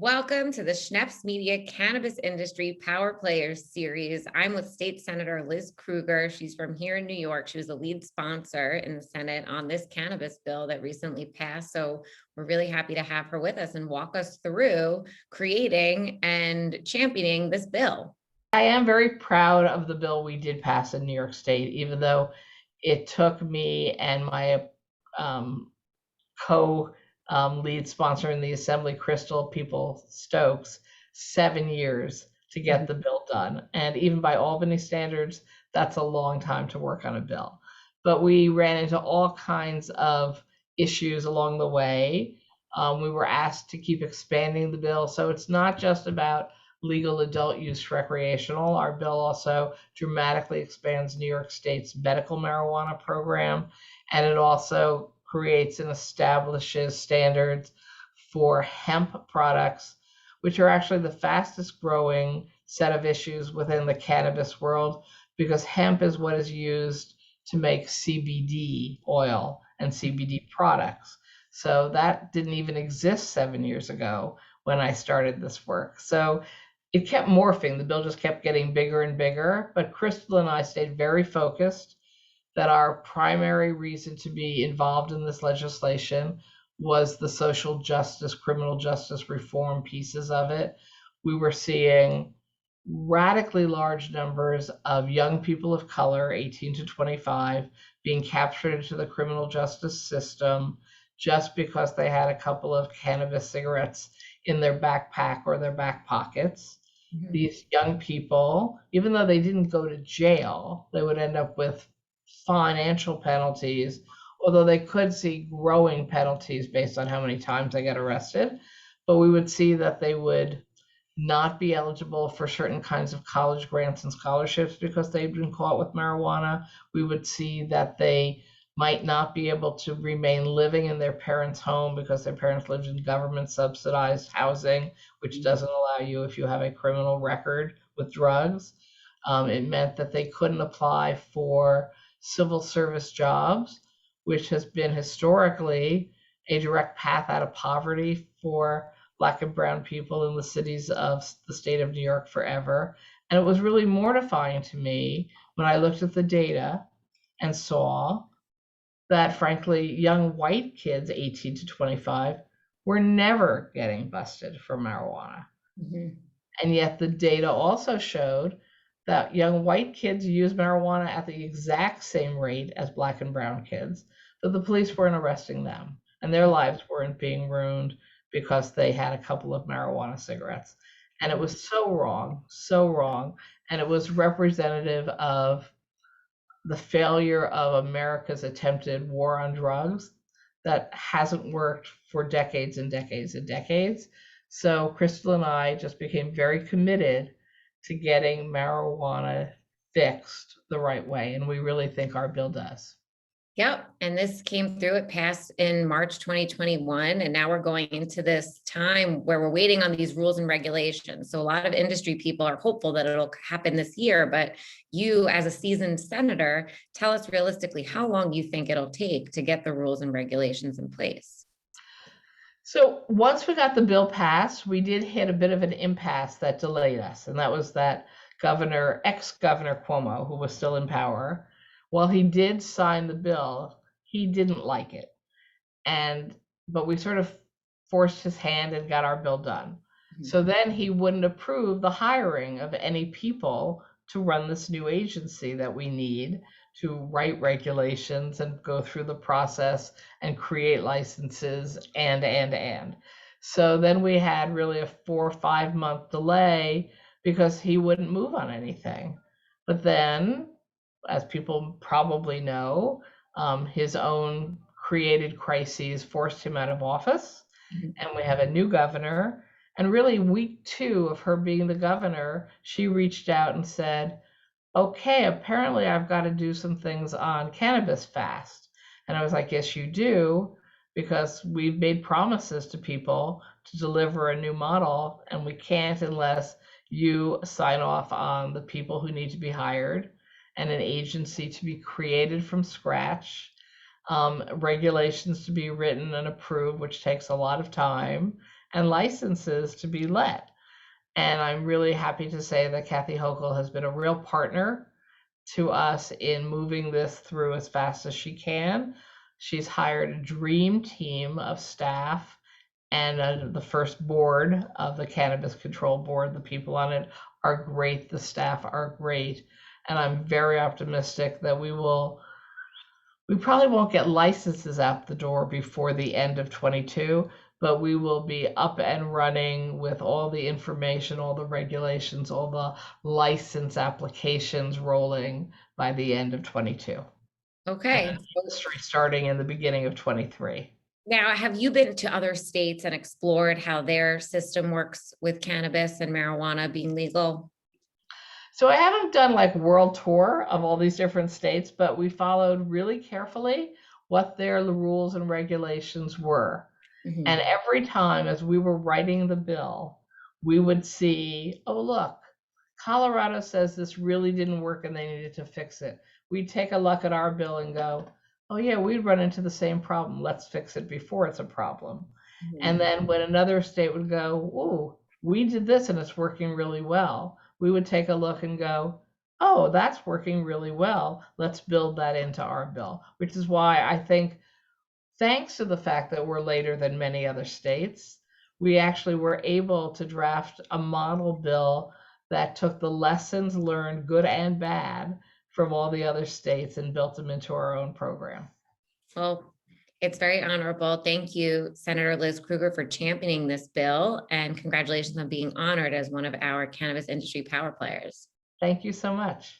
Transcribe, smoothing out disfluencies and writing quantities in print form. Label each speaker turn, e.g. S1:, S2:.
S1: Welcome to the Schneps Media Cannabis Industry Power Players Series. I'm with State Senator Liz Krueger. She's from here in New York. She was the lead sponsor in the Senate on this cannabis bill that recently passed. So we're really happy to have her with us and walk us through creating and championing this bill.
S2: I am very proud of the bill we did pass in New York State, even though it took me and my co lead sponsor in the Assembly, Crystal People Stokes, 7 years to get the bill done. And even by Albany standards, that's a long time to work on a bill. But we ran into all kinds of issues along the way. We were asked to keep expanding the bill. So it's not just about legal adult use recreational. Our bill also dramatically expands New York State's medical marijuana program, and it also creates and establishes standards for hemp products, which are actually the fastest growing set of issues within the cannabis world, because hemp is what is used to make CBD oil and CBD products. So that didn't even exist 7 years ago when I started this work. So it kept morphing. The bill just kept getting bigger and bigger, but Crystal and I stayed very focused that our primary reason to be involved in this legislation was the social justice, criminal justice reform pieces of it. We were seeing radically large numbers of young people of color, 18 to 25, being captured into the criminal justice system just because they had a couple of cannabis cigarettes in their backpack or their back pockets. Mm-hmm. These young people, even though they didn't go to jail, they would end up with financial penalties, although they could see growing penalties based on how many times they get arrested. But we would see that they would not be eligible for certain kinds of college grants and scholarships because they've been caught with marijuana. We would see that they might not be able to remain living in their parents' home because their parents lived in government subsidized housing, which doesn't allow you if you have a criminal record with drugs. It meant that they couldn't apply for civil service jobs, which has been historically a direct path out of poverty for Black and brown people in the cities of the state of New York forever. And it was really mortifying to me when I looked at the data and saw that, frankly, young white kids, 18 to 25, were never getting busted for marijuana. Mm-hmm. And yet the data also showed that young white kids use marijuana at the exact same rate as Black and brown kids, but the police weren't arresting them, and their lives weren't being ruined because they had a couple of marijuana cigarettes. And it was so wrong, and it was representative of the failure of America's attempted war on drugs that hasn't worked for decades and decades and decades. So Crystal and I just became very committed to getting marijuana fixed the right way. And we really think our bill does.
S1: Yep. And this came through, it passed in March 2021. And now we're going into this time where we're waiting on these rules and regulations. So a lot of industry people are hopeful that it'll happen this year. But you, as a seasoned senator, tell us realistically how long you think it'll take to get the rules and regulations in place.
S2: So once we got the bill passed, we did hit a bit of an impasse that delayed us. And that was that ex-Governor Cuomo, who was still in power, while he did sign the bill, he didn't like it. But we sort of forced his hand and got our bill done. Mm-hmm. So then he wouldn't approve the hiring of any people to run this new agency that we need to write regulations and go through the process and create licenses and. So then we had really a 4 or 5 month delay because he wouldn't move on anything. But then, as people probably know, his own created crises forced him out of office. Mm-hmm. And we have a new governor. And really, week 2 of her being the governor, she reached out and said, okay, apparently I've got to do some things on cannabis fast. And I was like, yes, you do, because we've made promises to people to deliver a new model, and we can't unless you sign off on the people who need to be hired and an agency to be created from scratch, regulations to be written and approved, which takes a lot of time, and licenses to be let. And I'm really happy to say that Kathy Hochul has been a real partner to us in moving this through as fast as she can. She's hired a dream team of staff, and the first board of the Cannabis Control Board, the people on it are great, the staff are great, and I'm very optimistic that we probably won't get licenses out the door before the end of 22, but we will be up and running with all the information, all the regulations, all the license applications rolling by the end of 22.
S1: Okay.
S2: And industry starting in the beginning of 23.
S1: Now, have you been to other states and explored how their system works with cannabis and marijuana being legal?
S2: So I haven't done like world tour of all these different states, but we followed really carefully what their rules and regulations were. And every time as we were writing the bill, we would see, oh, look, Colorado says this really didn't work and they needed to fix it. We'd take a look at our bill and go, oh, yeah, we'd run into the same problem. Let's fix it before it's a problem. And then when another state would go, oh, we did this and it's working really well, we would take a look and go, oh, that's working really well. Let's build that into our bill, which is why I think, thanks to the fact that we're later than many other states, we actually were able to draft a model bill that took the lessons learned, good and bad, from all the other states and built them into our own program.
S1: Well, it's very honorable. Thank you, Senator Liz Krueger, for championing this bill, and congratulations on being honored as one of our cannabis industry power players.
S2: Thank you so much.